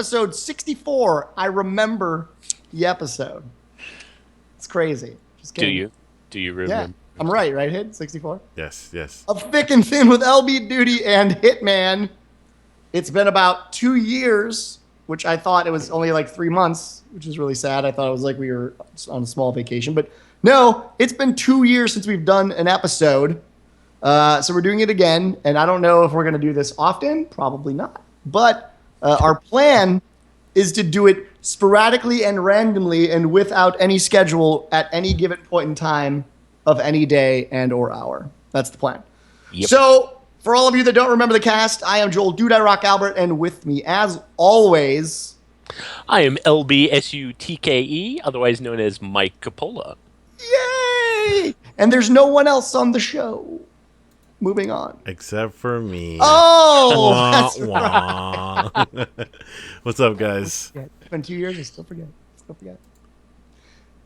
episode 64. I remember the episode. It's crazy. Just kidding. Do you remember? Yeah, I'm right, Hid? 64? Yes. Of Thick and Thin with LB Duty and Hitman. It's been about 2 years, which I thought it was only like 3 months, which is really sad. I thought it was like we were on a small vacation. But no, it's been 2 years since we've done an episode. So we're doing it again. And I don't know if we're going to do this often. Probably not. But our plan is to do it sporadically and randomly and without any schedule at any given point in time of any day and or hour. That's the plan. Yep. So for all of you that don't remember the cast, I am Joel Dude I Rock Albert, and with me, as always, I am LBSUTKE, otherwise known as Mike Coppola. yay! And there's no one else on the show. Moving on. Except for me. Oh, Wah, that's right. wah. What's up, guys? It's been 2 years. I still forget.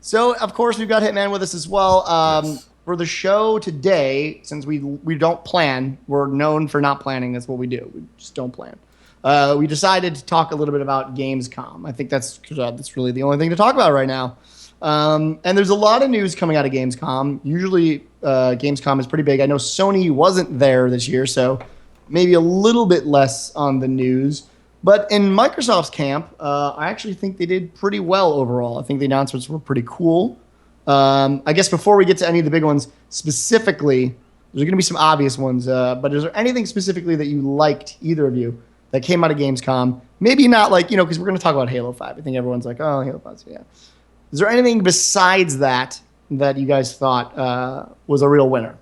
So, of course, we've got Hitman with us as well. Yes. For the show today, since we don't plan, we're known for not planning. That's what we do. We just don't plan. We decided to talk a little bit about Gamescom. I think that's really the only thing to talk about right now. And there's a lot of news coming out of Gamescom. Usually, Gamescom is pretty big. I know Sony wasn't there this year, so maybe a little bit less on the news. But in Microsoft's camp, I actually think they did pretty well overall. I think the announcements were pretty cool. I guess before we get to any of the big ones specifically, there's going to be some obvious ones. But is there anything specifically that you liked, either of you, that came out of Gamescom? Maybe not like, because we're going to talk about Halo 5. I think everyone's like, oh, Halo 5, so yeah. Is there anything besides that you guys thought was a real winner?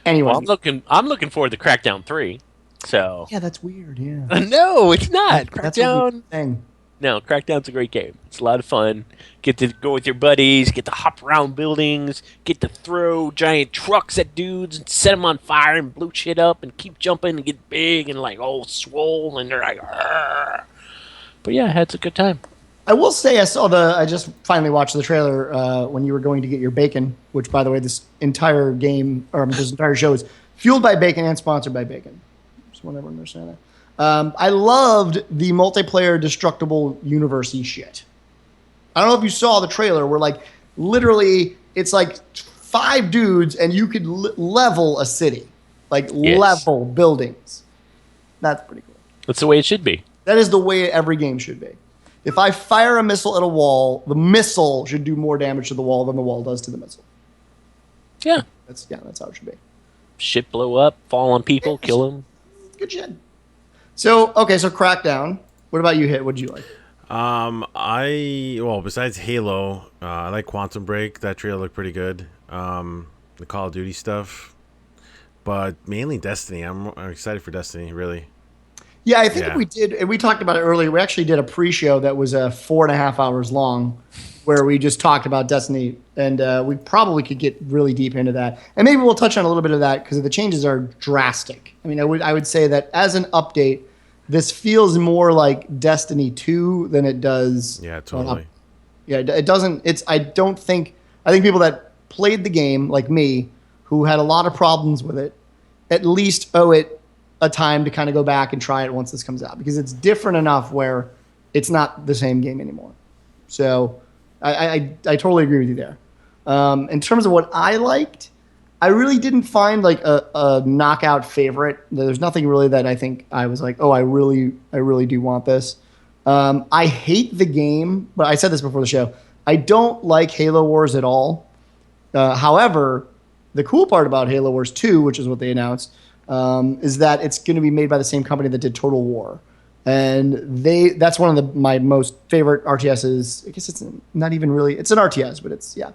Anyone? Well, I'm looking forward to Crackdown 3. So Yeah, that's weird, yeah. no, it's not. That's a Crackdown. weird thing. No, Crackdown's a great game. It's a lot of fun. Get to go with your buddies, get to hop around buildings, get to throw giant trucks at dudes and set them on fire and blow shit up and keep jumping and get big and like all swole and they're like, argh. But yeah, it's a good time. I will say I just finally watched the trailer when you were going to get your bacon, which, by the way, this entire game, or this entire show is fueled by bacon and sponsored by bacon. Just want everyone to understand that. I loved the multiplayer destructible universe-y shit. I don't know if you saw the trailer where, like, literally it's like 5 dudes and you could level a city. Like, Yes. level buildings. That's pretty cool. That's the way it should be. That is the way every game should be. If I fire a missile at a wall, the missile should do more damage to the wall than the wall does to the missile. Yeah. That's how it should be. Shit blow up, fall on people, kill them. Good shit. So Crackdown. What about you, Hit? What'd you like? Besides Halo, I like Quantum Break. That trailer looked pretty good. The Call of Duty stuff, but mainly Destiny. I'm excited for Destiny, really. Yeah, I think we talked about it earlier. We actually did a pre-show that was 4.5 hours long where we just talked about Destiny, and we probably could get really deep into that. And maybe we'll touch on a little bit of that because the changes are drastic. I mean, I would say that as an update, this feels more like Destiny 2 than it does. Yeah, totally. It doesn't. I think people that played the game, like me, who had a lot of problems with it, at least owe it a time to kind of go back and try it once this comes out, because it's different enough where it's not the same game anymore. So I totally agree with you there. In terms of what I liked, I really didn't find like a knockout favorite. There's nothing really that I think I was like, oh, I really do want this. I hate the game, but I said this before the show. I don't like Halo Wars at all. However, the cool part about Halo Wars 2, which is what they announced, is that it's going to be made by the same company that did Total War. And that's one of my most favorite RTSs. I guess it's not even really, it's an RTS, but it's, yeah.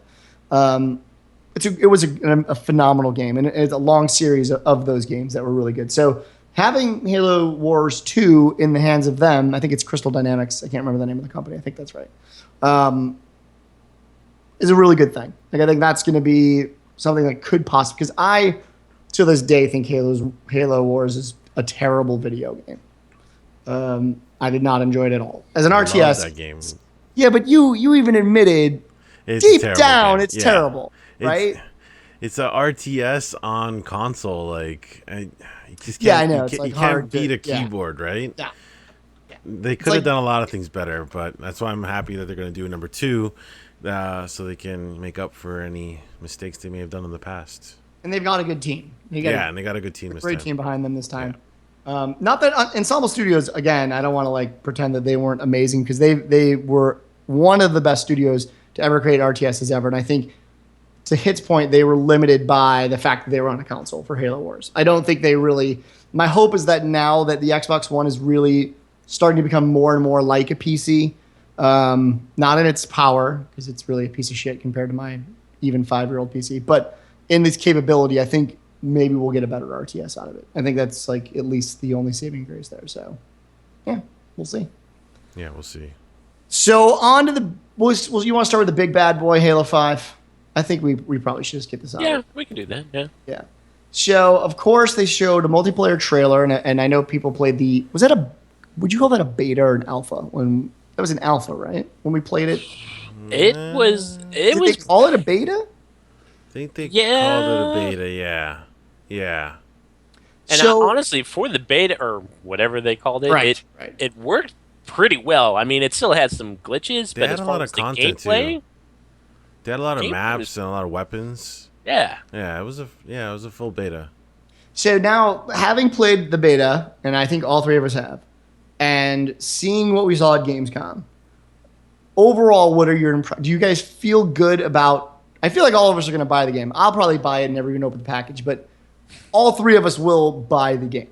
It was a phenomenal game, and it's a long series of those games that were really good. So having Halo Wars 2 in the hands of them, I think it's Crystal Dynamics. I can't remember the name of the company. I think that's right. Is a really good thing. Like, I think that's going to be something that could possibly, because I, to this day, think Halo Wars is a terrible video game. I did not enjoy it at all. As an RTS, love that game. Yeah, but you even admitted It's deep a down game. it's terrible, It's- right? It's a RTS on console. Like, you just can't, Yeah, I know. You It's can't, like you can't hard to- beat a yeah. keyboard, right? Yeah. Yeah. They could have like- done a lot of things better, but that's why I'm happy that they're going to do a number 2, so they can make up for any mistakes they may have done in the past. And they've got a good team. They got And they got a good team a this great time. team behind them this time. Not that Ensemble Studios, again, I don't want to like pretend that they weren't amazing, because they were one of the best studios to ever create RTSs ever. And I think, to Hit's point, they were limited by the fact that they were on a console for Halo Wars. I don't think they really. My hope is that now that the Xbox One is really starting to become more and more like a PC, not in its power, because it's really a piece of shit compared to my even 5-year-old PC, but in this capability, I think maybe we'll get a better RTS out of it. I think that's like at least the only saving grace there. So, yeah, we'll see. Yeah, we'll see. So on to the. You want to start with the big bad boy, Halo 5? I think we probably should just get this out. Yeah, we can do that. Yeah. Yeah. So of course they showed a multiplayer trailer, and I know people played the. Was that a? Would you call that a beta or an alpha? When that was an alpha, right? When we played it, It was. It did was. they call it a beta? I think they Yeah. called it a beta. Yeah. And So- honestly, for the beta or whatever they called it, Right, right. it worked pretty well. I mean, it still had some glitches, They but had as a far lot as of the content, gameplay, too. They had a lot of Game maps was- and a lot of weapons. yeah. Yeah, it was a full beta. So now, having played the beta, and I think all three of us have, and seeing what we saw at Gamescom, overall, what are your impressions? Do you guys feel good about? I feel like all of us are going to buy the game. I'll probably buy it and never even open the package, but all three of us will buy the game,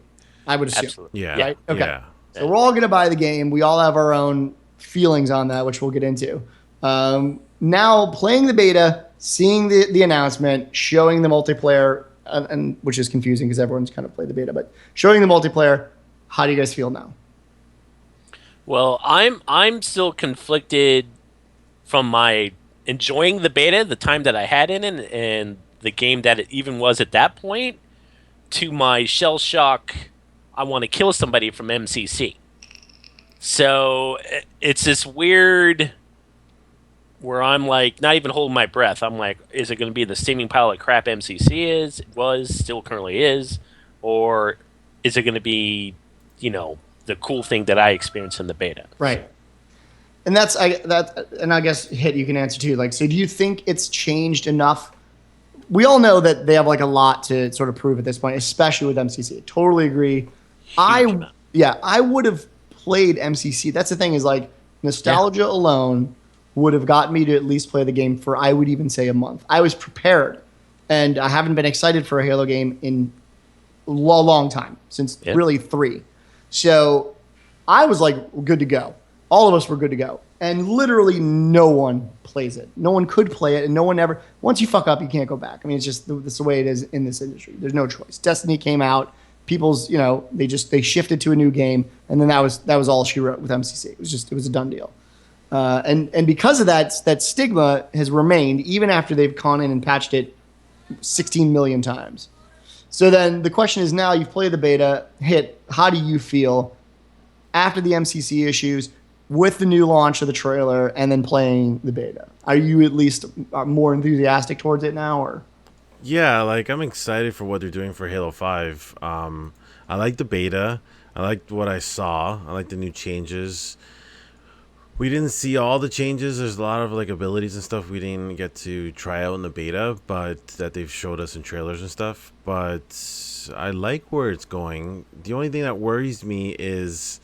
I would assume. Absolutely. Yeah. Right? Okay. Yeah. So we're all going to buy the game. We all have our own feelings on that, which we'll get into. Now, playing the beta, seeing the announcement, showing the multiplayer, and which is confusing because everyone's kind of played the beta, but showing the multiplayer, how do you guys feel now? Well, I'm still conflicted from my enjoying the beta, the time that I had in it, and the game that it even was at that point, to my shell shock. I want to kill somebody from MCC. So it's this weird where I'm like not even holding my breath. I'm like, is it going to be the steaming pile of crap MCC still currently is, or is it going to be, the cool thing that I experienced in the beta? Right. And I guess Hit, you can answer too. Like, so do you think it's changed enough? We all know that they have like a lot to sort of prove at this point, especially with MCC. Totally agree. amount. I would have played MCC. That's the thing, is like nostalgia alone would have gotten me to at least play the game for, I would even say, a month. I was prepared, and I haven't been excited for a Halo game in a long time, since really 3. So I was like good to go. All of us were good to go. And literally no one plays it. No one could play it, and no one ever. Once you fuck up, you can't go back. I mean, that's the way it is in this industry. There's no choice. Destiny came out. People's, they shifted to a new game, and then that was all she wrote with MCC. It was a done deal. And because of that stigma has remained even after they've gone in and patched it 16 million times. So then the question is, now you've played the beta, Hit, how do you feel after the MCC issues, with the new launch of the trailer, and then playing the beta? Are you at least more enthusiastic towards it now, or? Yeah, like I'm excited for what they're doing for Halo 5. I like the beta. I liked what I saw. I like the new changes. We didn't see all the changes. There's a lot of like abilities and stuff we didn't get to try out in the beta, but that they've showed us in trailers and stuff. But I like where it's going. The only thing that worries me is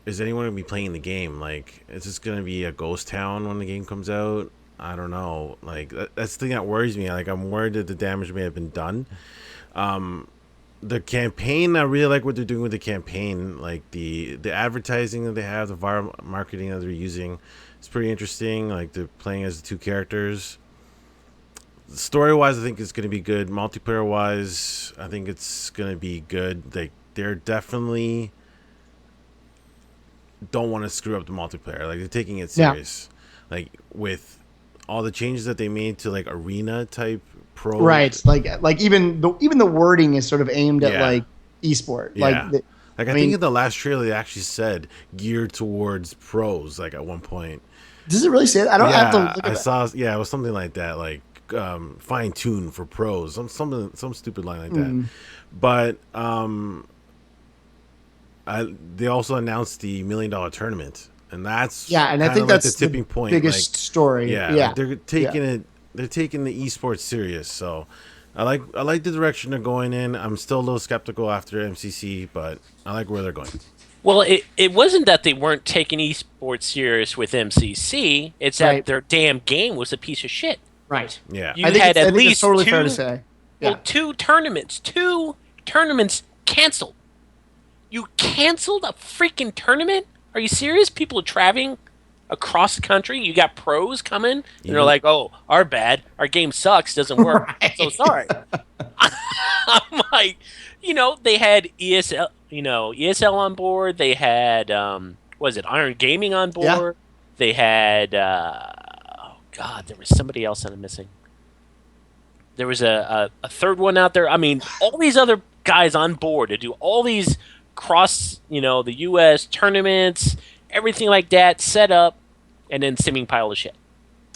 anyone gonna be playing the game? Like, is this gonna be a ghost town when the game comes out? I don't know. Like, that's the thing that worries me. Like, I'm worried that the damage may have been done. The campaign, I really like what they're doing with the campaign. Like the advertising that they have, the viral marketing that they're using, it's pretty interesting. Like, they're playing as the two characters. Story wise, I think it's going to be good. Multiplayer wise, I think it's going to be good. They're definitely don't want to screw up the multiplayer. Like, they're taking it serious. Like, with all the changes that they made to like arena type pro, Right, like even the wording is sort of aimed at Yeah. like esport. Yeah. Like, I mean- think in the last trailer they actually said geared towards pros. Like at one point, does it really say that? I don't have to yeah, look at I that. saw. Yeah, it was something like that. Like fine tune for pros. Some stupid line like that. But they also announced the $1 million tournament, and that's Yeah, and I kinda think like that's the tipping point. biggest story. Yeah, Yeah. like they're taking it. They're taking the esports serious. So I like the direction they're going in. I'm still a little skeptical after MCC, but I like where they're going. Well, it wasn't that they weren't taking esports serious with MCC. It's that Right. their damn game was a piece of shit. Right. Yeah, You I think had it's, at I think it's least totally two, fair to say. Yeah. well, two tournaments canceled. You canceled a freaking tournament? Are you serious? People are traveling across the country. You got pros coming, and they're Yeah. like, "Oh, our bad. Our game sucks. Doesn't work. Right. So sorry." I'm like, they had ESL on board. They had, was it Iron Gaming on Yeah. board? They had, oh God, there was somebody else that I'm missing. There was a third one out there. I mean, all these other guys on board to do all these cross, the U.S. tournaments, everything like that, set up, and then steaming pile of shit.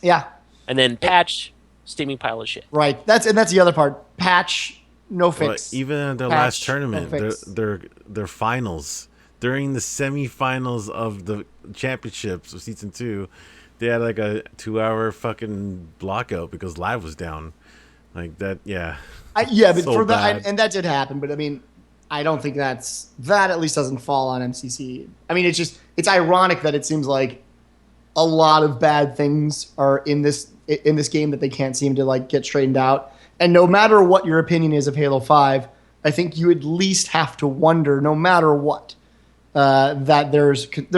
Yeah. And then patch, steaming pile of shit. Right. That's the other part. Patch, no but fix. even at their Patch, last tournament, no fix. their finals during the semifinals of the championships of season 2, they had like a 2-hour fucking blockout because live was down. Like that, yeah. Yeah, but So for that, bad. and that did happen. But I mean, I don't think that at least doesn't fall on MCC. I mean, it's ironic that it seems like a lot of bad things are in this game that they can't seem to like get straightened out. And no matter what your opinion is of Halo 5, I think you at least have to wonder, no matter what, that there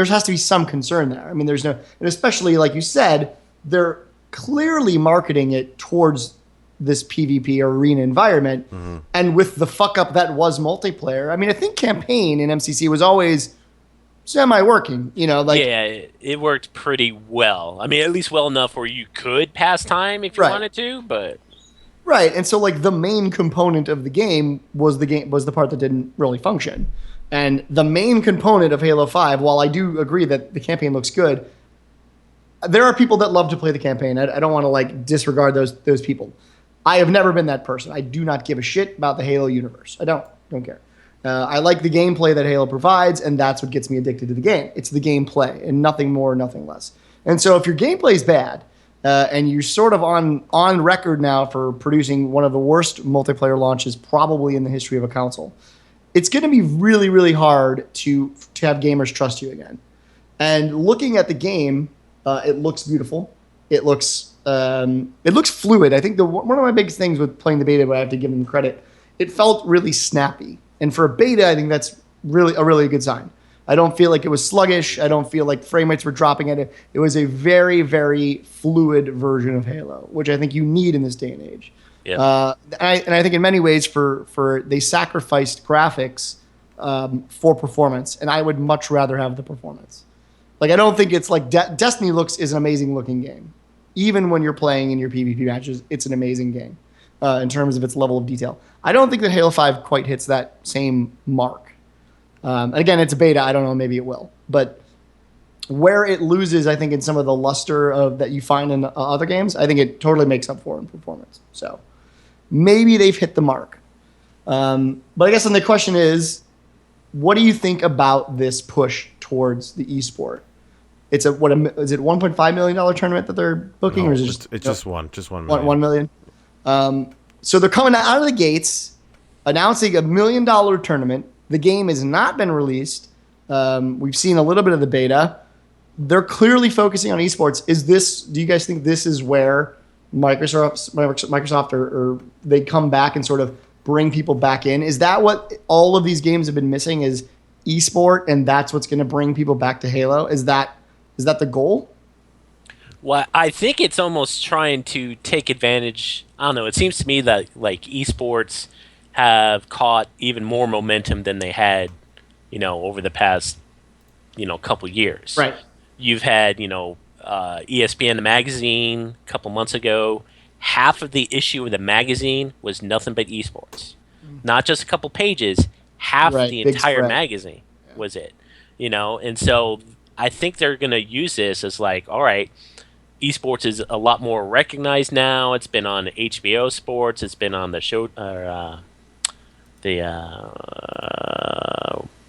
has to be some concern there. I mean, there's no, and especially like you said, they're clearly marketing it towards this PvP or arena environment, and with the fuck up that was multiplayer. I mean, I think campaign in MCC was always semi-working. Like Yeah, it worked pretty well. I mean, at least well enough where you could pass time if you Right. wanted to, but right. And so like the main component of the game was the part that didn't really function. And the main component of Halo 5, while I do agree that the campaign looks good, there are people that love to play the campaign. I don't want to like disregard those people. I have never been that person. I do not give a shit about the Halo universe. I don't care. I like the gameplay that Halo provides, and that's what gets me addicted to the game. It's the gameplay, and nothing more, nothing less. And so if your gameplay is bad, and you're sort of on record now for producing one of the worst multiplayer launches probably in the history of a console, it's going to be really, really hard to have gamers trust you again. And looking at the game, it looks beautiful. It looks fluid. I think one of my biggest things with playing the beta, but I have to give them credit, it felt really snappy. And for a beta, I think that's really a really good sign. I don't feel like it was sluggish. I don't feel like frame rates were dropping at it. It was a very, very fluid version of Halo, which I think you need in this day and age. yeah. And I think in many ways for they sacrificed graphics for performance, and I would much rather have the performance. Like I don't think it's like Destiny is an amazing looking game. Even when you're playing in your PvP matches, it's an amazing game in terms of its level of detail. I don't think that Halo 5 quite hits that same mark. Again, it's a beta. I don't know. Maybe it will. But where it loses, I think, in some of the luster that you find in other games, I think it totally makes up for in performance. So maybe they've hit the mark. But I guess then the question is, what do you think about this push towards the esport? It's is it $1.5 million tournament that they're booking, No, or is it just one million. 1 million? So they're coming out of the gates, announcing $1 million tournament. The game has not been released. We've seen a little bit of the beta. They're clearly focusing on esports. Do you guys think this is where Microsoft or they come back and sort of bring people back in? Is that what all of these games have been missing, is esport, and that's what's going to bring people back to Halo? Is that the goal? Well, I think it's almost trying to take advantage. I don't know. It seems to me that like esports have caught even more momentum than they had, over the past, couple years. Right. You've had, ESPN the magazine a couple months ago. Half of the issue of the magazine was nothing but esports, not just a couple pages. Half Right, of the big entire spread. magazine was it. And so I think they're going to use this as like, all right, esports is a lot more recognized now. It's been on HBO Sports. It's been on the show,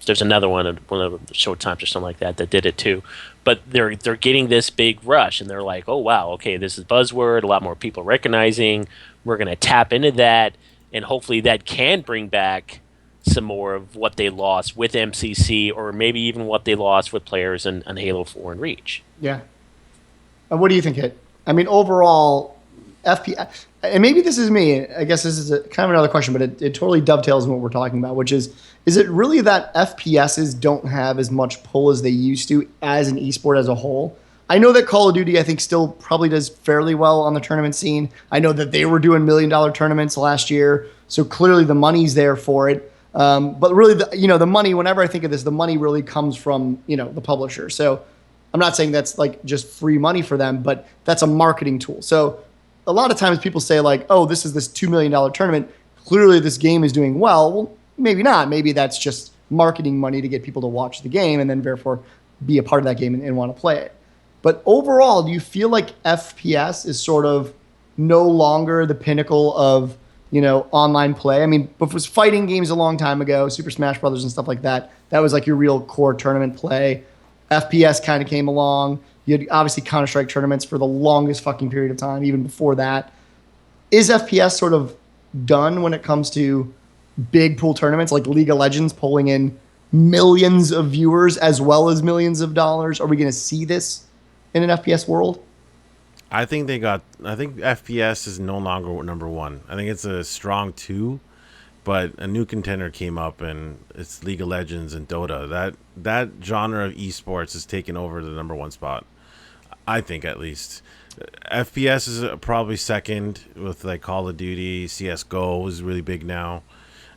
there's there's another one of the short times or something like that did it too. But they're getting this big rush, and they're like, oh wow, okay, this is buzzword. A lot more people recognizing. We're going to tap into that, and hopefully that can bring back some more of what they lost with MCC, or maybe even what they lost with players on Halo 4 and Reach. Yeah. What do you think, Hit? I mean, overall, FPS, and maybe this is me. I guess this is kind of another question, but it totally dovetails in what we're talking about, which is it really that FPSs don't have as much pull as they used to as an esport as a whole? I know that Call of Duty, I think, still probably does fairly well on the tournament scene. I know that they were doing $1 million tournaments last year, so clearly the money's there for it. But really, the money, whenever I think of this, the money really comes from, the publisher. So I'm not saying that's like just free money for them, but that's a marketing tool. So a lot of times people say like, oh, this is this $2 million tournament. Clearly this game is doing well. Well, maybe not. Maybe that's just marketing money to get people to watch the game and then therefore be a part of that game and want to play it. But overall, do you feel like FPS is sort of no longer the pinnacle of, online play? I mean, it was fighting games a long time ago, Super Smash Brothers and stuff like that. That was like your real core tournament play. FPS kind of came along. You had obviously Counter-Strike tournaments for the longest fucking period of time, even before that. Is FPS sort of done when it comes to big pool tournaments like League of Legends pulling in millions of viewers as well as millions of dollars? Are we going to see this in an FPS world? I think FPS is no longer number one. I think it's a strong 2, but a new contender came up, and it's League of Legends and Dota. That genre of esports is taking over the number 1 spot. I think, at least. FPS is probably second, with like Call of Duty. CS:GO is really big now,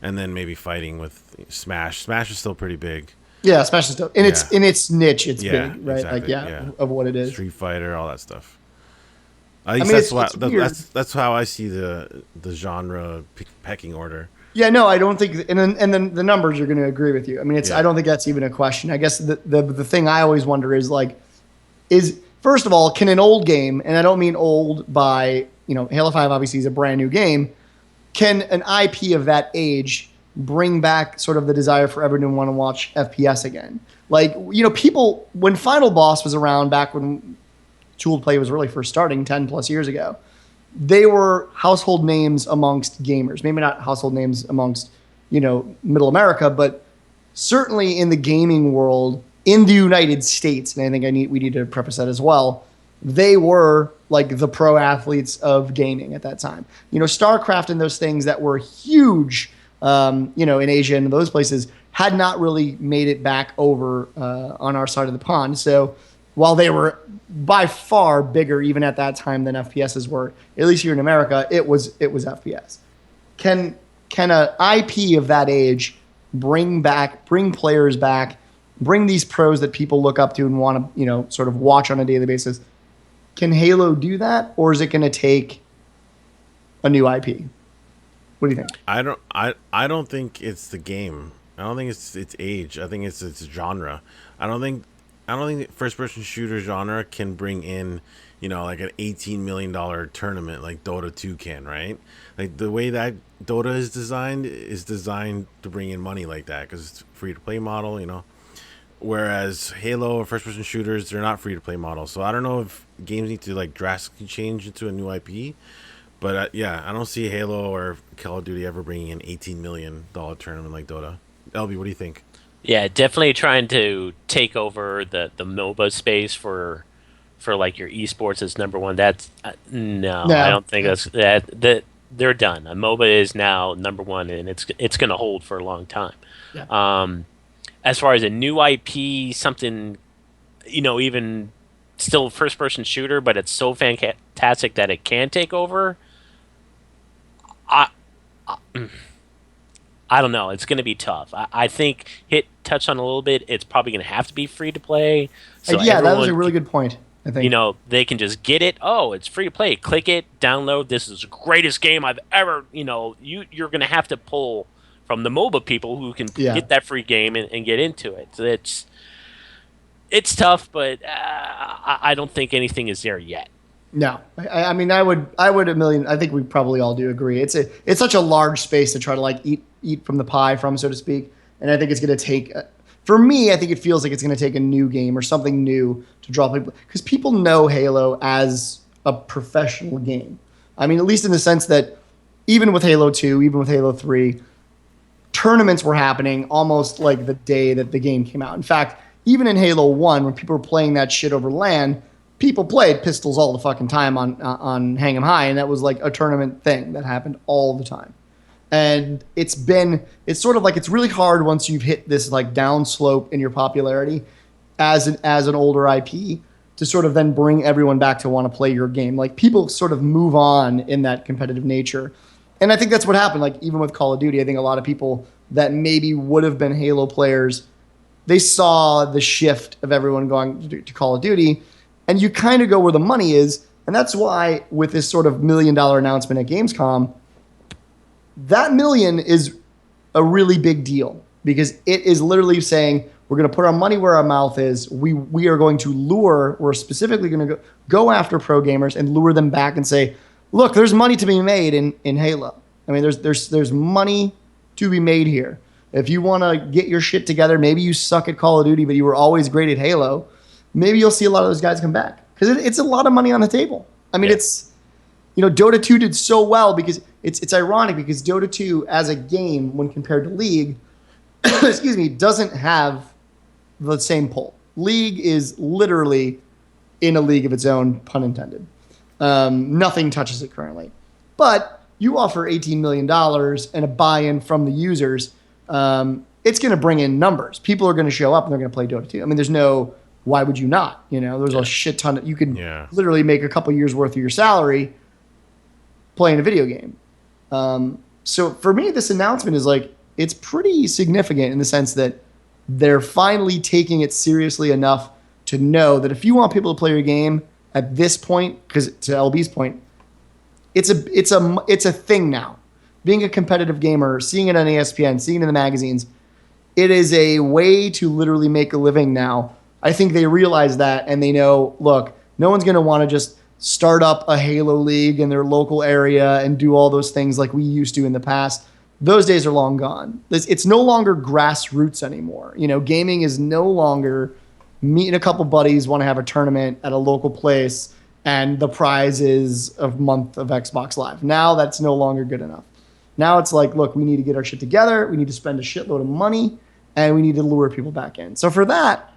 and then maybe fighting with Smash. Smash is still pretty big. Yeah, Smash is still in its niche. It's big, right? Exactly, Of what it is. Street Fighter, all that stuff. At least that's how I see the genre pecking order. Yeah, no, I don't think, and then the numbers are going to agree with you. I mean, I don't think that's even a question. I guess the thing I always wonder is like, first of all, can an old game, and I don't mean old by, Halo 5 obviously is a brand new game, can an IP of that age bring back sort of the desire for everyone to want to watch FPS again? Like, people, when Final Boss was around back when Tool Play was really first starting 10 plus years ago, they were household names amongst gamers. Maybe not household names amongst, middle America, but certainly in the gaming world in the United States, and I think we need to preface that as well, they were like the pro athletes of gaming at that time. StarCraft and those things that were huge, in Asia and those places had not really made it back over on our side of the pond. So while they were by far bigger even at that time than FPSs were, at least here in America, it was FPS. Can an IP of that age bring players back, bring these pros that people look up to and want to, sort of watch on a daily basis? Can Halo do that, or is it going to take a new IP? What do you think? I don't think it's the game. I don't think it's its age. I think it's its genre. I don't think the first-person shooter genre can bring in, like an $18 million tournament like Dota 2 can, right? Like the way that Dota is designed to bring in money like that because it's free-to-play model, Whereas Halo or first-person shooters, they're not free-to-play models. So I don't know if games need to like drastically change into a new IP. But I don't see Halo or Call of Duty ever bringing in $18 million tournament like Dota. LB, what do you think? Yeah, definitely trying to take over the MOBA space for like your esports as number one. That's no, I don't think that they're done. MOBA is now number one, and it's going to hold for a long time. Yeah. As far as a new IP, something even still first person shooter, but it's so fantastic that it can take over. I don't know. It's going to be tough. I think Hit touched on a little bit. It's probably going to have to be free to play. So that was a really good point. I think they can just get it. Oh, it's free to play. Click it, download. This is the greatest game I've ever. You're going to have to pull from the MOBA people who can get that free game and get into it. So it's tough, but I don't think anything is there yet. No, I mean, I would I think we probably all do agree. It's such a large space to try to like eat from the pie from, so to speak. And I think it's going to take, For me, I think it feels like it's going to take a new game or something new to draw people, because people know Halo as a professional game. I mean, at least in the sense that even with Halo 2, even with Halo 3, tournaments were happening almost like the day that the game came out. In fact, even in Halo 1, when people were playing that shit over LAN, people played Pistols all the fucking time on Hang 'em High, and that was like a tournament thing that happened all the time. And it's sort of like, it's really hard once you've hit this like down slope in your popularity as an older IP to sort of then bring everyone back to want to play your game. Like, people sort of move on in that competitive nature. And I think that's what happened. Like, even with Call of Duty, I think a lot of people that maybe would have been Halo players, they saw the shift of everyone going to Call of Duty, and you kind of go where the money is. And that's why with this sort of $1 million announcement at Gamescom, that million is a really big deal, because it is literally saying, we're going to put our money where our mouth is. We are going to we're specifically going to go after pro gamers and lure them back and say, look, there's money to be made in Halo. I mean, there's money to be made here. If you want to get your shit together, maybe you suck at Call of Duty, but you were always great at Halo, maybe you'll see a lot of those guys come back, because it's a lot of money on the table. I mean, it's, Dota 2 did so well because it's ironic, because Dota 2 as a game, when compared to League, excuse me, doesn't have the same pull. League is literally in a league of its own, pun intended. Nothing touches it currently. But you offer $18 million and a buy-in from the users, it's going to bring in numbers. People are going to show up and they're going to play Dota 2. I mean, why would you not? There's a shit ton you could literally make a couple years worth of your salary playing a video game. So for me, this announcement is like, it's pretty significant in the sense that they're finally taking it seriously enough to know that if you want people to play your game at this point, because to LB's point, it's a thing now. Being a competitive gamer, seeing it on ESPN, seeing it in the magazines, it is a way to literally make a living now. I think they realize that, and they know, look, no one's going to want to just start up a Halo League in their local area and do all those things like we used to in the past. Those days are long gone. It's no longer grassroots anymore. Gaming is no longer meeting a couple buddies, want to have a tournament at a local place, and the prize is a month of Xbox Live. Now that's no longer good enough. Now it's like, look, we need to get our shit together. We need to spend a shitload of money, and we need to lure people back in. So for that,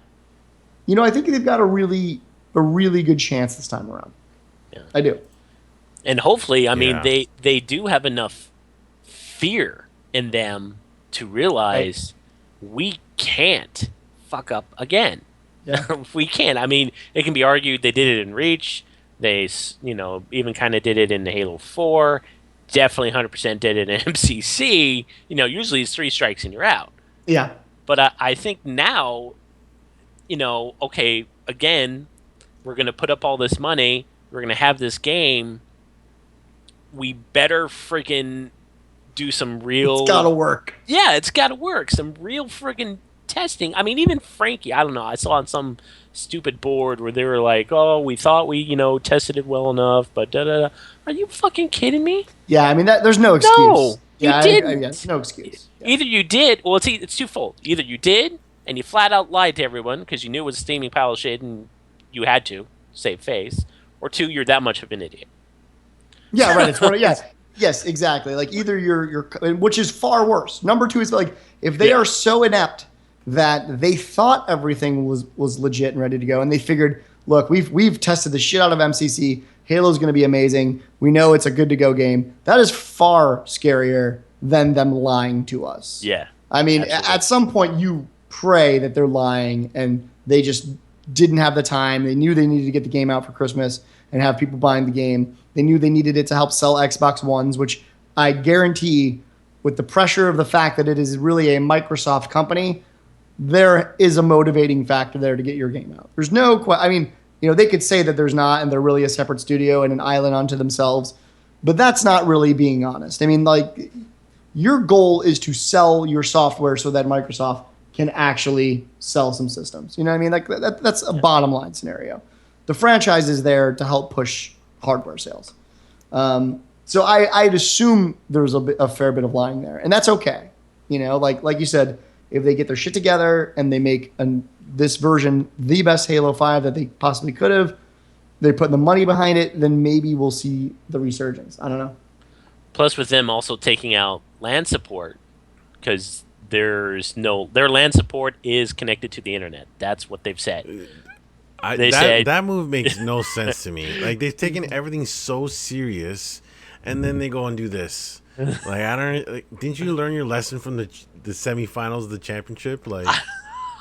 I think they've got a really good chance this time around. Yeah. I do. And hopefully, I mean, they do have enough fear in them to realize we can't fuck up again. Yeah. We can't. I mean, it can be argued they did it in Reach. They, even kind of did it in Halo 4. Definitely 100% did it in MCC. Usually it's 3 strikes and you're out. Yeah. But I think now, okay, again, we're going to put up all this money. We're going to have this game. We better freaking do some real... It's got to work. Yeah, it's got to work. Some real freaking testing. I mean, even Frankie, I don't know. I saw on some stupid board where they were like, oh, we thought we, tested it well enough, but da-da-da. Are you fucking kidding me? Yeah, I mean, there's no excuse. No, you didn't. It's no excuse. Yeah. Either you did, well, it's twofold. Either you did, and you flat out lied to everyone because you knew it was a steaming pile of shit and you had to save face, or 2, you're that much of an idiot. Yeah, right. It's one. Yes, exactly. Like, either you're, which is far worse. Number 2 is like, if they are so inept that they thought everything was legit and ready to go, and they figured, look, we've tested the shit out of MCC. Halo's going to be amazing. We know it's a good to go game. That is far scarier than them lying to us. Yeah. I mean, absolutely. At some point you pray that they're lying and they just didn't have the time. They knew they needed to get the game out for Christmas and have people buying the game. They knew they needed it to help sell Xbox Ones, which I guarantee, with the pressure of the fact that it is really a Microsoft company, there is a motivating factor there to get your game out. There's no I mean, they could say that there's not, and they're really a separate studio and an island unto themselves, but that's not really being honest. I mean, like, your goal is to sell your software so that Microsoft can actually sell some systems. You know what I mean? Like, that's a bottom line scenario. The franchise is there to help push hardware sales. So I'd assume there's a fair bit of lying there, and that's okay. Like you said, if they get their shit together and they make this version the best Halo 5 that they possibly could have, they put the money behind it, then maybe we'll see the resurgence. I don't know. Plus, with them also taking out LAN support, because their LAN support is connected to the internet. That's what they've said. That move makes no sense to me. Like, they've taken everything so serious, and then they go and do this. Like, I don't. Like, didn't you learn your lesson from the semifinals of the championship? Like,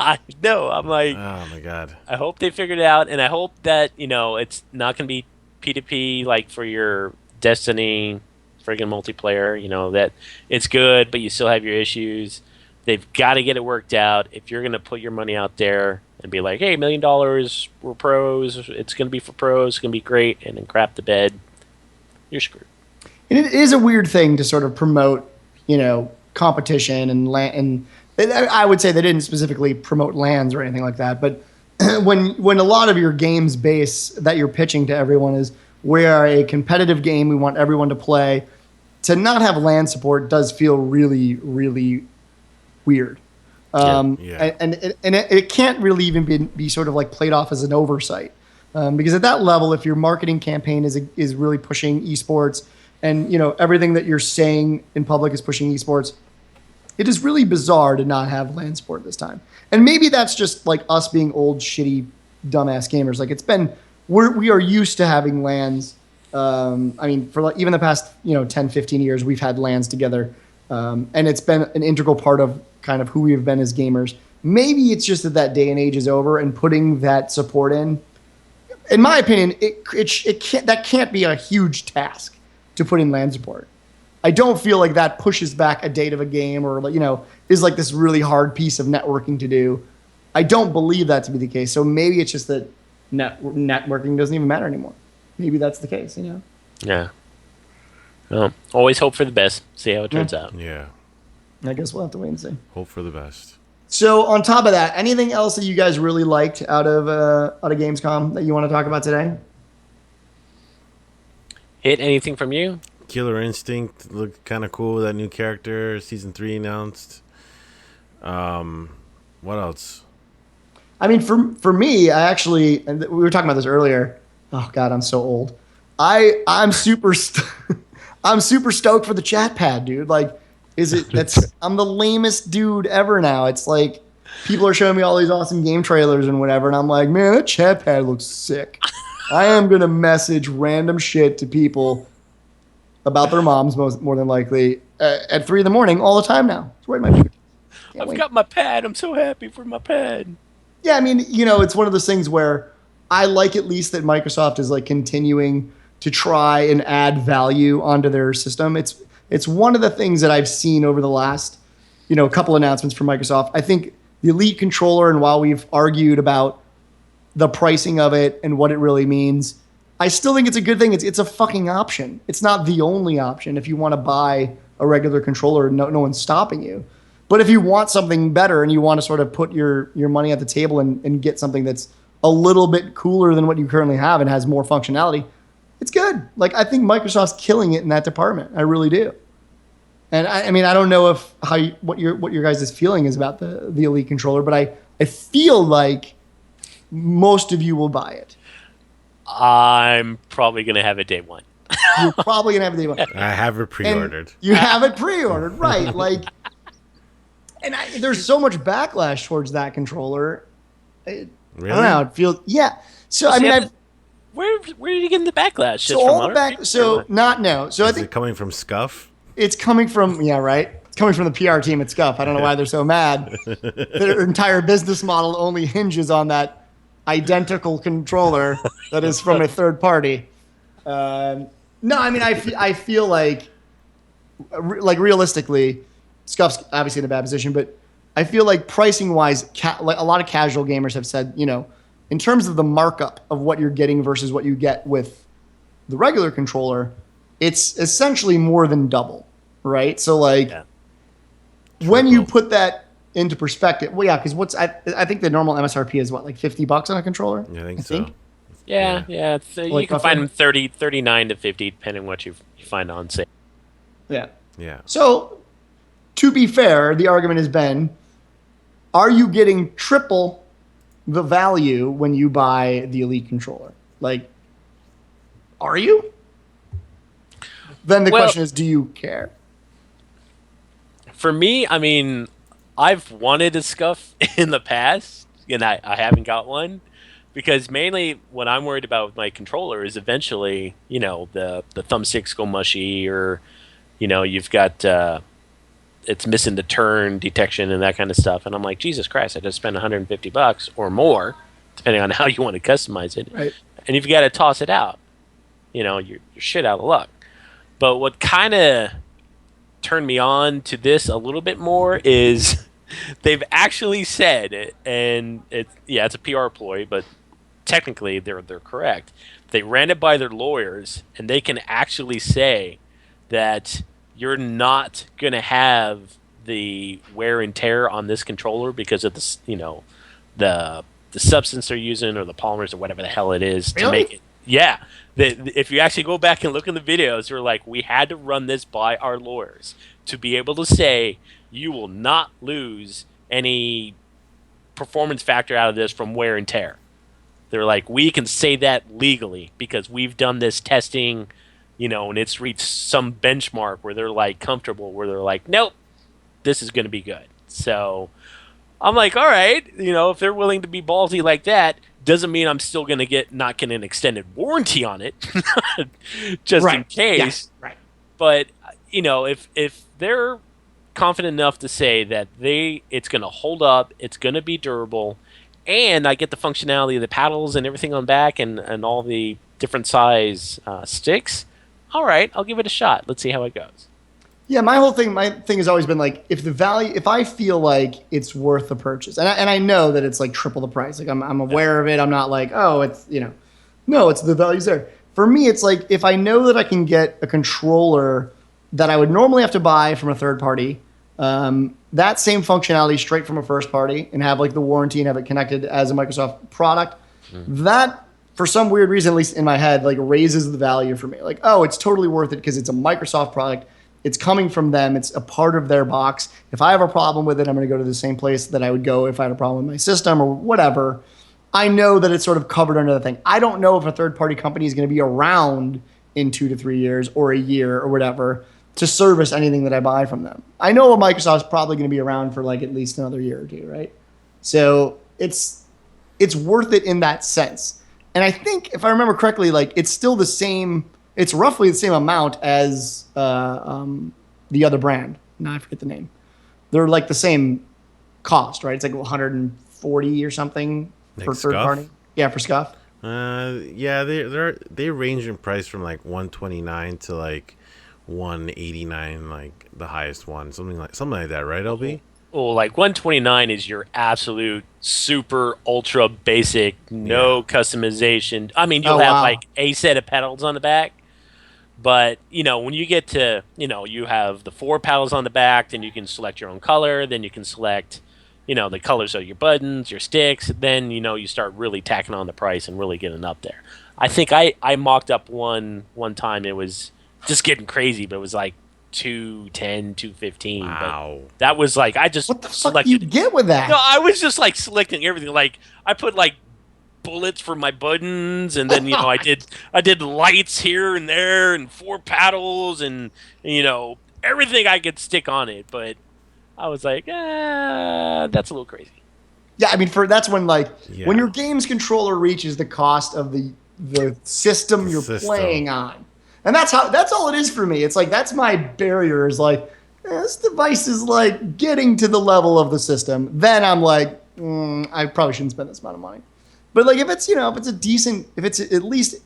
I know. I'm like, oh my god. I hope they figured it out, and I hope that it's not going to be P2P like for your Destiny friggin' multiplayer. That it's good, but you still have your issues. They've got to get it worked out. If you're going to put your money out there and be like, hey, $1 million, we're pros, it's going to be for pros, it's going to be great, and then crap the bed, you're screwed. And it is a weird thing to sort of promote, competition and I would say they didn't specifically promote LANs or anything like that. But when a lot of your game's base that you're pitching to everyone is we are a competitive game, we want everyone to play, to not have LAN support does feel really, really weird. And it can't really even be sort of like played off as an oversight. Because at that level, if your marketing campaign is really pushing esports, and everything that you're saying in public is pushing esports, it is really bizarre to not have LAN support this time. And maybe that's just like us being old, shitty, dumbass gamers. Like we are used to having LANs. For like even the past 10, 15 years, we've had LANs together, and it's been an integral part of kind of who we've been as gamers. Maybe it's just that day and age is over, and putting that support in my opinion, that can't be a huge task to put in LAN support. I don't feel like that pushes back a date of a game or is like this really hard piece of networking to do. I don't believe that to be the case. So maybe it's just that networking doesn't even matter anymore. Maybe that's the case, Yeah. Well, always hope for the best. See how it turns out. Yeah. I guess we'll have to wait and see. Hope for the best. So on top of that, anything else that you guys really liked out of Gamescom that you want to talk about today? Hit anything from you? Killer Instinct looked kind of cool. That new character, season 3 announced. What else? I mean, for me, I actually, and we were talking about this earlier. Oh God, I'm so old. I'm super I'm super stoked for the chat pad, dude. Like, I'm the lamest dude ever now. It's like people are showing me all these awesome game trailers and whatever, and I'm like, man, that chat pad looks sick. I am gonna message random shit to people about their moms, more than likely, at 3 a.m. all the time now. It's right in my I've got my pad. I'm so happy for my pad. Yeah, I mean, it's one of those things where I like at least that Microsoft is like continuing to try and add value onto their system. It's one of the things that I've seen over the last, couple announcements from Microsoft. I think the Elite controller, and while we've argued about the pricing of it and what it really means, I still think it's a good thing. It's a fucking option. It's not the only option. If you want to buy a regular controller, no one's stopping you. But if you want something better and you want to sort of put your money at the table and get something that's a little bit cooler than what you currently have and has more functionality, it's good. Like, I think Microsoft's killing it in that department. I really do. And I mean, I don't know what your guys' feeling is about the Elite controller, but I feel like most of you will buy it. I'm probably going to have it day one. You're probably going to have it day one. I have it pre-ordered. And you have it pre-ordered, right? Like, and there's so much backlash towards that controller. Really? I don't know. It feels, yeah. So I mean, where are you getting the backlash? So all the back. So not no. So I think it coming from Scuff. It's coming from right. It's coming from the PR team at Scuff. I don't know why they're so mad. Their entire business model only hinges on that identical controller that is from a third party. No, I mean, I feel like realistically, Scuff's obviously in a bad position, but I feel like pricing wise, like a lot of casual gamers have said, in terms of the markup of what you're getting versus what you get with the regular controller, it's essentially more than double, right? So like, when you put that into perspective, well, yeah, because I think the normal MSRP is what, like $50 on a controller? Yeah, I think so. Yeah. Like you can find them 39 to 50, depending on what you find on sale. Yeah. Yeah. So, to be fair, the argument has been, are you getting triple the value when you buy the Elite controller? Like, are you? Then the question is, do you care? For me, I mean, I've wanted a scuff in the past, and I haven't got one because mainly what I'm worried about with my controller is eventually, the thumbsticks go mushy, or you've got it's missing the turn detection and that kind of stuff, and I'm like, Jesus Christ, I just spent $150 or more, depending on how you want to customize it, Right. and you've got to toss it out. You're shit out of luck. But what kind of turned me on to this a little bit more is they've actually said, and it's a PR ploy, but technically they're correct. They ran it by their lawyers, and they can actually say that you're not going to have the wear and tear on this controller because of the substance they're using, or the polymers, or whatever the hell it is to make it. Yeah. If you actually go back and look in the videos, they're like, we had to run this by our lawyers to be able to say you will not lose any performance factor out of this from wear and tear. They're like, we can say that legally because we've done this testing, and it's reached some benchmark where they're like comfortable, where they're like, nope, this is going to be good. So I'm like, all right, if they're willing to be ballsy like that, doesn't mean I'm still going to not get an extended warranty on it, just in case. Yeah. Right. But if they're confident enough to say that it's going to hold up, it's going to be durable, and I get the functionality of the paddles and everything on back, and all the different size sticks, all right, I'll give it a shot. Let's see how it goes. Yeah, my thing has always been like, if I feel like it's worth the purchase, and I know that it's like triple the price, like I'm aware of it. I'm not like, oh, it's no, it's the value's there. For me, it's like if I know that I can get a controller that I would normally have to buy from a third party, that same functionality straight from a first party, and have like the warranty and have it connected as a Microsoft product, that for some weird reason, at least in my head, like raises the value for me. Like, oh, it's totally worth it because it's a Microsoft product. It's coming from them. It's a part of their box. If I have a problem with it, I'm going to go to the same place that I would go if I had a problem with my system or whatever. I know that it's sort of covered under the thing. I don't know if a third-party company is going to be around in 2 to 3 years or a year or whatever to service anything that I buy from them. I know Microsoft's probably going to be around for like at least another year or two, right? So it's worth it in that sense. And I think, if I remember correctly, like it's still the same. It's roughly the same amount as the other brand. Now I forget the name. They're like the same cost, right? It's like 140 or something for third party. Yeah, for Scuff. Yeah, they range in price from like 129 to like 189, like the highest one, something like that, right, LB? Well, like 129 is your absolute super ultra basic, no customization. I mean, you'll have like a set of pedals on the back. But, when you get to, you have the 4 paddles on the back, then you can select your own color, then you can select, the colors of your buttons, your sticks, then, you start really tacking on the price and really getting up there. I think I mocked up one time. It was just getting crazy, but it was like $210, $215. Wow. But that was like, I just what the selected. Fuck do you get with that? No, I was just like selecting everything. Like I put like bullets for my buttons, and then I did lights here and there, and 4 paddles, and everything I could stick on it. But I was like, that's a little crazy. Yeah, I mean, that's when when your game's controller reaches the cost of the system you're playing on, and that's all it is for me. It's like that's my barrier. Is like this device is like getting to the level of the system. Then I'm like, I probably shouldn't spend this amount of money. But like if it's if it's at least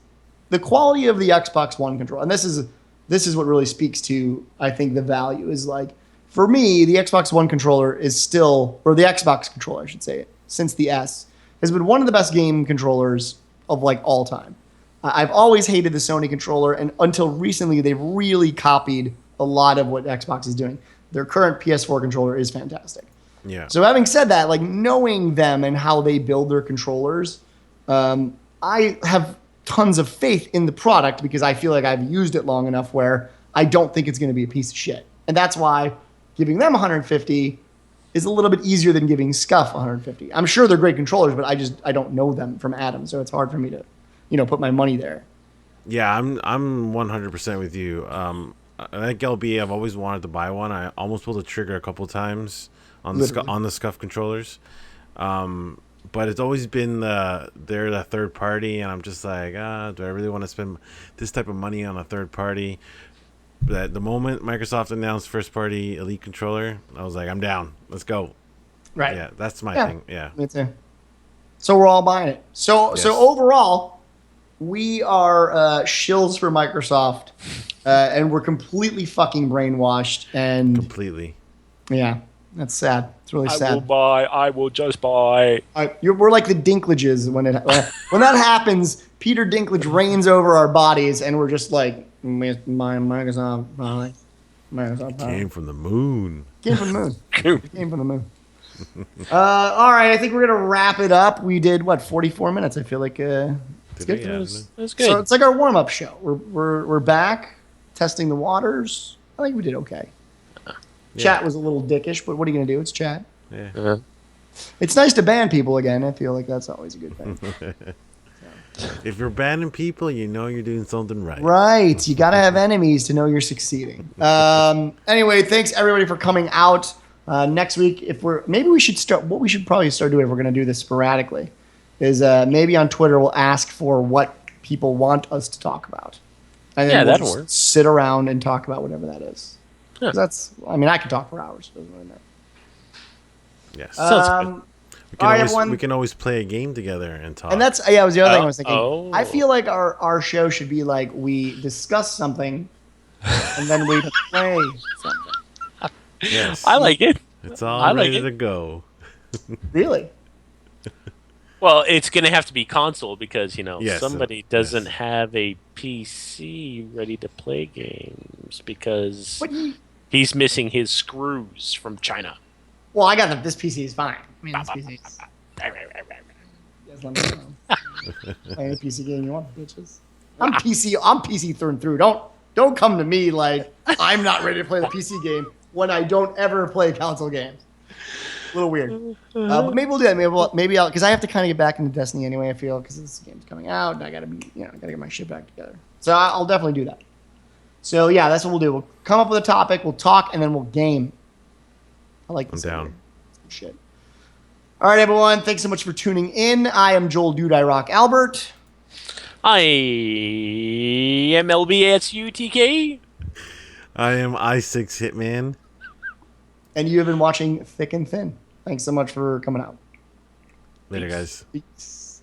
the quality of the Xbox One controller, and this is what really speaks to, I think, the value is like, for me, the Xbox One controller is still, or the Xbox controller, I should say, since the S, has been one of the best game controllers of like all time. I've always hated the Sony controller, and until recently, they've really copied a lot of what Xbox is doing. Their current PS4 controller is fantastic. Yeah. So having said that, like knowing them and how they build their controllers, I have tons of faith in the product because I feel like I've used it long enough where I don't think it's going to be a piece of shit. And that's why giving them $150 is a little bit easier than giving Scuff 150. I'm sure they're great controllers, but I don't know them from Adam, so it's hard for me to, put my money there. Yeah, I'm 100% with you. I like LB. I've always wanted to buy one. I almost pulled the trigger a couple times on the Scuff controllers, but it's always been they're the third party, and I'm just like, do I really want to spend this type of money on a third party? But at the moment Microsoft announced first party Elite controller, I was like, I'm down. Let's go. Right. Yeah, that's my thing. Yeah. Me too. So we're all buying it. So Yes. overall, we are shills for Microsoft, and we're completely fucking brainwashed. And Completely. yeah, that's sad. It's really sad. I will just buy. We're like the Dinklages when that happens. Peter Dinklage reigns over our bodies, and we're just like, my Microsoft product. Microsoft product. Came from the moon. Came from the moon. Came from the moon. All right, I think we're gonna wrap it up. We did 44 minutes. I feel like it's good. Yeah, That's good. So it's like our warm up show. We're back testing the waters. I think we did okay. Chat was a little dickish, but what are you gonna do? It's chat. Yeah. It's nice to ban people again. I feel like that's always a good thing. If you're banning people, you know you're doing something right. Right. You got to have enemies to know you're succeeding. Anyway, thanks everybody for coming out. Next week, maybe we should start. What we should probably start doing if we're going to do this sporadically is maybe on Twitter we'll ask for what people want us to talk about, and then we'll that'll just work. sit around and talk about whatever that is. Yeah. 'Cause I could talk for hours. It doesn't really matter. Yes. Sounds good. All right, everyone. We can always play a game together and talk. And that's was the other thing I was thinking. Oh. I feel like our show should be like we discuss something, and then we play something. yes. I like it. It's all I like ready it. to go. Really? Well, it's going to have to be console because, Yes, somebody doesn't have a PC ready to play games because But he's missing his screws from China. well, I got that. This PC is fine. I mean, this PC is. You guys let me know. Play any PC game you want, bitches. I'm PC through and through. Don't come to me like I'm not ready to play the PC game when I don't ever play console games. A little weird. But maybe we'll do that. Maybe I'll because I have to kind of get back into Destiny anyway. I feel because this game's coming out and I gotta get my shit back together. So I'll definitely do that. So yeah, that's what we'll do. We'll come up with a topic, we'll talk, and then we'll game. I like this. I'm down. idea. Shit. All right, everyone. Thanks so much for tuning in. I am Joel Dude I Rock Albert. I am LBSUTK. I am I6 Hitman. And you have been watching Thick and Thin. Thanks so much for coming out. Later, guys. Peace.